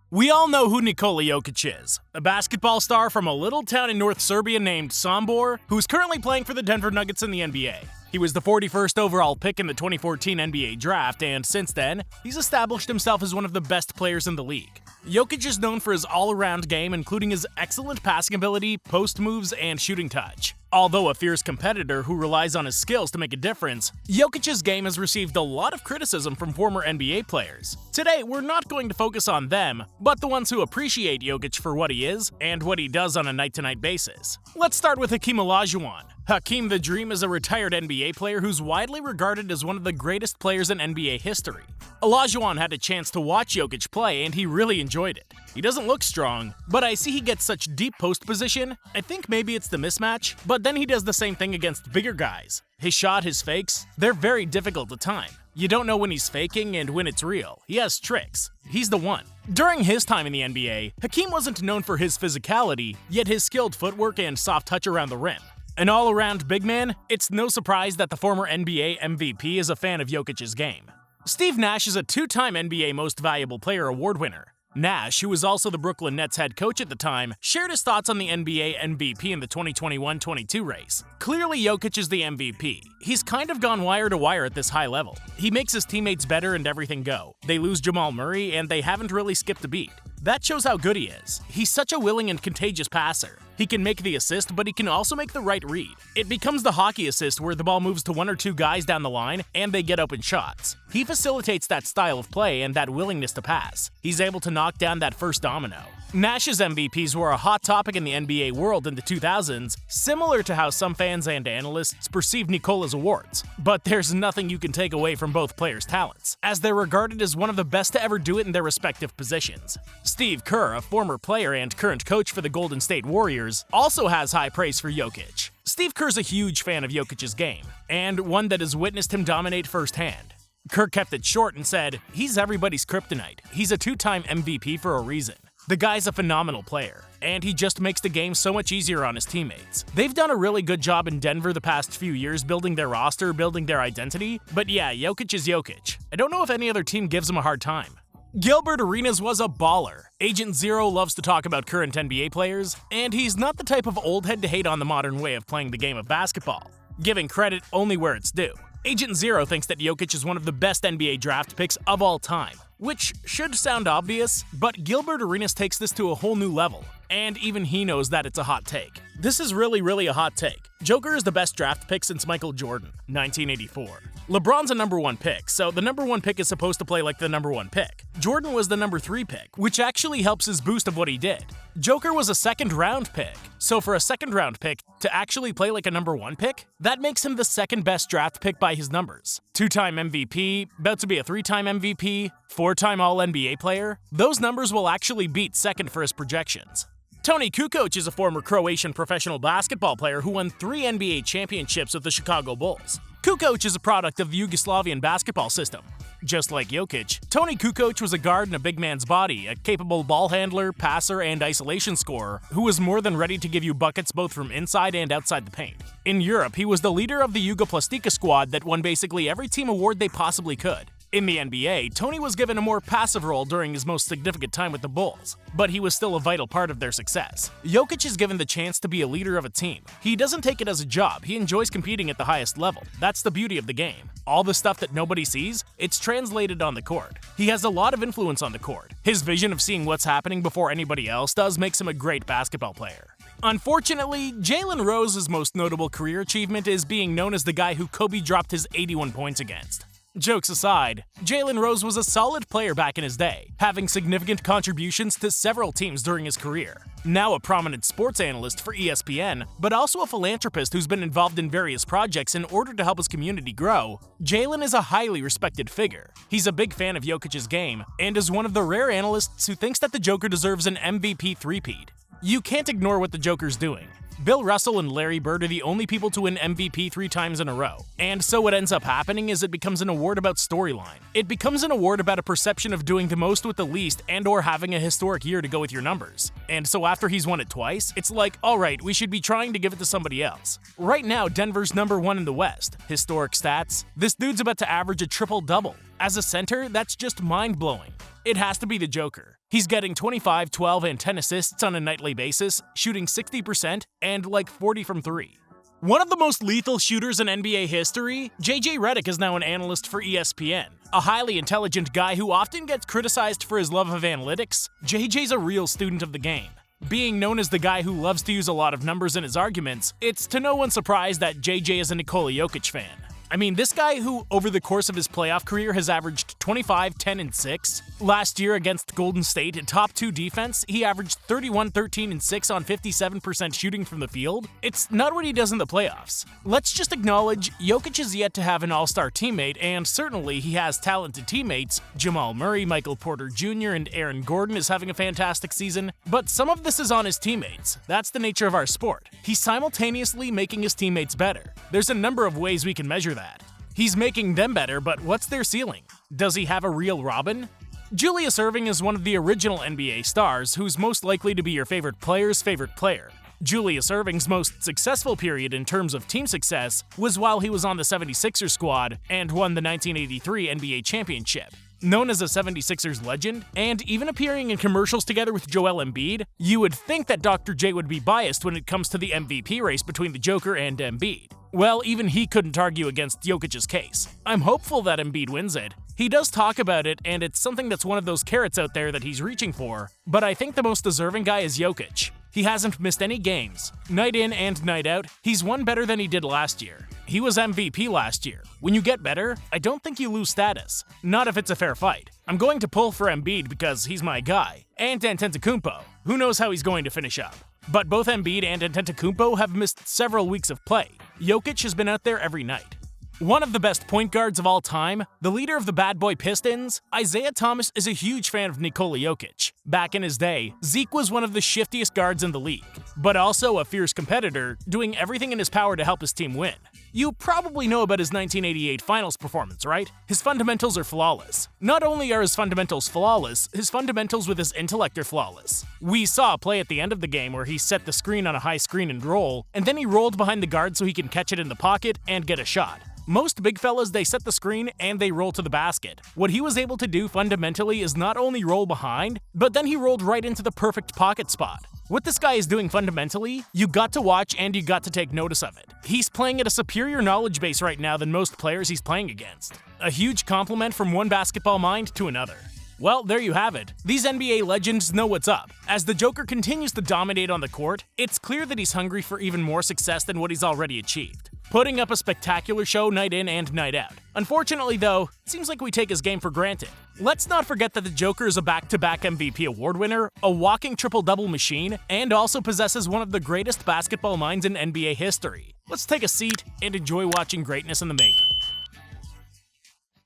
We all know who Nikola Jokic is, a basketball star from a little town in North Serbia named Sombor, who's currently playing for the Denver Nuggets in the NBA. He was the 41st overall pick in the 2014 NBA draft, and since then, he's established himself as one of the best players in the league. Jokic is known for his all-around game, including his excellent passing ability, post moves, and shooting touch. Although a fierce competitor who relies on his skills to make a difference, Jokic's game has received a lot of criticism from former NBA players. Today, we're not going to focus on them, but the ones who appreciate Jokic for what he is and what he does on a night-to-night basis. Let's start with Hakeem Olajuwon. Hakeem the Dream is a retired NBA player who's widely regarded as one of the greatest players in NBA history. Olajuwon had a chance to watch Jokic play and he really enjoyed it. He doesn't look strong, but I see he gets such deep post position. I think maybe it's the mismatch, but then he does the same thing against bigger guys. His shot, his fakes, they're very difficult to time. You don't know when he's faking and when it's real. He has tricks. He's the one. During his time in the NBA, Hakeem wasn't known for his physicality, yet his skilled footwork and soft touch around the rim. An all-around big man, it's no surprise that the former NBA MVP is a fan of Jokic's game. Steve Nash is a two-time NBA Most Valuable Player award winner. Nash, who was also the Brooklyn Nets head coach at the time, shared his thoughts on the NBA MVP in the 2021-22 race. Clearly, Jokic is the MVP. He's kind of gone wire to wire at this high level. He makes his teammates better and everything go. They lose Jamal Murray, and they haven't really skipped a beat. That shows how good he is. He's such a willing and contagious passer. He can make the assist, but he can also make the right read. It becomes the hockey assist where the ball moves to one or two guys down the line and they get open shots. He facilitates that style of play and that willingness to pass. He's able to knock down that first domino. Nash's MVPs were a hot topic in the NBA world in the 2000s, similar to how some fans and analysts perceive Nikola's awards. But there's nothing you can take away from both players' talents, as they're regarded as one of the best to ever do it in their respective positions. Steve Kerr, a former player and current coach for the Golden State Warriors, also has high praise for Jokic. Steve Kerr's a huge fan of Jokic's game, and one that has witnessed him dominate firsthand. Kerr kept it short and said, "He's everybody's kryptonite. He's a two-time MVP for a reason. The guy's a phenomenal player, and he just makes the game so much easier on his teammates." They've done a really good job in Denver the past few years building their roster, building their identity, but yeah, Jokic is Jokic. I don't know if any other team gives him a hard time. Gilbert Arenas was a baller. Agent Zero loves to talk about current NBA players, and he's not the type of old head to hate on the modern way of playing the game of basketball, giving credit only where it's due. Agent Zero thinks that Jokic is one of the best NBA draft picks of all time, which should sound obvious, but Gilbert Arenas takes this to a whole new level, and even he knows that it's a hot take. This is really a hot take. Joker is the best draft pick since Michael Jordan, 1984. LeBron's a number one pick, so the number one pick is supposed to play like the number one pick. Jordan was the number 3 pick, which actually helps his boost of what he did. Joker was a second round pick, so for a second round pick to actually play like a number 1 pick, that makes him the second best draft pick by his numbers. 2-time MVP, about to be a 3-time MVP, 4-time All-NBA player, those numbers will actually beat second for his projections. Toni Kukoc is a former Croatian professional basketball player who won 3 NBA championships with the Chicago Bulls. Kukoc is a product of the Yugoslavian basketball system. Just like Jokic, Toni Kukoc was a guard in a big man's body, a capable ball handler, passer, and isolation scorer who was more than ready to give you buckets both from inside and outside the paint. In Europe, he was the leader of the Jugoplastika squad that won basically every team award they possibly could. In the NBA, Toni was given a more passive role during his most significant time with the Bulls, but he was still a vital part of their success. Jokic is given the chance to be a leader of a team. He doesn't take it as a job, he enjoys competing at the highest level. That's the beauty of the game. All the stuff that nobody sees, it's translated on the court. He has a lot of influence on the court. His vision of seeing what's happening before anybody else does makes him a great basketball player. Unfortunately, Jalen Rose's most notable career achievement is being known as the guy who Kobe dropped his 81 points against. Jokes aside, Jalen Rose was a solid player back in his day, having significant contributions to several teams during his career. Now a prominent sports analyst for ESPN, but also a philanthropist who's been involved in various projects in order to help his community grow, Jalen is a highly respected figure. He's a big fan of Jokic's game, and is one of the rare analysts who thinks that the Joker deserves an MVP three-peat. You can't ignore what the Joker's doing. Bill Russell and Larry Bird are the only people to win MVP 3 times in a row. And so what ends up happening is it becomes an award about storyline. It becomes an award about a perception of doing the most with the least and/or having a historic year to go with your numbers. And so after he's won it twice, it's like, alright, we should be trying to give it to somebody else. Right now, Denver's #1 in the West. Historic stats. This dude's about to average a triple-double. As a center, that's just mind-blowing. It has to be the Joker. He's getting 25, 12, and 10 assists on a nightly basis, shooting 60% and like 40 from 3. One of the most lethal shooters in NBA history, JJ Redick is now an analyst for ESPN. A highly intelligent guy who often gets criticized for his love of analytics, JJ's a real student of the game. Being known as the guy who loves to use a lot of numbers in his arguments, it's to no one's surprise that JJ is a Nikola Jokic fan. I mean, this guy who, over the course of his playoff career, has averaged 25, 10, and 6. Last year against Golden State, in top 2 defense, he averaged 31, 13, and 6 on 57% shooting from the field. It's not what he does in the playoffs. Let's just acknowledge, Jokic is yet to have an all-star teammate, and certainly he has talented teammates. Jamal Murray, Michael Porter Jr., and Aaron Gordon is having a fantastic season, but some of this is on his teammates. That's the nature of our sport. He's simultaneously making his teammates better. There's a number of ways we can measure that. He's making them better, but what's their ceiling? Does he have a real Robin? Julius Erving is one of the original NBA stars who's most likely to be your favorite player's favorite player. Julius Erving's most successful period in terms of team success was while he was on the 76ers squad and won the 1983 NBA championship. Known as a 76ers legend, and even appearing in commercials together with Joel Embiid, you would think that Dr. J would be biased when it comes to the MVP race between the Joker and Embiid. Well, even he couldn't argue against Jokic's case. I'm hopeful that Embiid wins it. He does talk about it, and it's something that's one of those carrots out there that he's reaching for, but I think the most deserving guy is Jokic. He hasn't missed any games. Night in and night out, he's won better than he did last year. He was MVP last year. When you get better, I don't think you lose status. Not if it's a fair fight. I'm going to pull for Embiid because he's my guy. And Antetokounmpo. Who knows how he's going to finish up? But both Embiid and Antetokounmpo have missed several weeks of play. Jokic has been out there every night. One of the best point guards of all time, the leader of the Bad Boy Pistons, Isaiah Thomas is a huge fan of Nikola Jokic. Back in his day, Zeke was one of the shiftiest guards in the league, but also a fierce competitor, doing everything in his power to help his team win. You probably know about his 1988 finals performance, right? His fundamentals are flawless. Not only are his fundamentals flawless, his fundamentals with his intellect are flawless. We saw a play at the end of the game where he set the screen on a high screen and roll, and then he rolled behind the guard so he can catch it in the pocket and get a shot. Most big fellas, they set the screen and they roll to the basket. What he was able to do fundamentally is not only roll behind, but then he rolled right into the perfect pocket spot. What this guy is doing fundamentally, you got to watch and you got to take notice of it. He's playing at a superior knowledge base right now than most players he's playing against. A huge compliment from one basketball mind to another. Well, there you have it. These NBA legends know what's up. As the Joker continues to dominate on the court, it's clear that he's hungry for even more success than what he's already achieved, putting up a spectacular show night in and night out. Unfortunately though, it seems like we take his game for granted. Let's not forget that the Joker is a back-to-back MVP award winner, a walking triple-double machine, and also possesses one of the greatest basketball minds in NBA history. Let's take a seat and enjoy watching greatness in the making.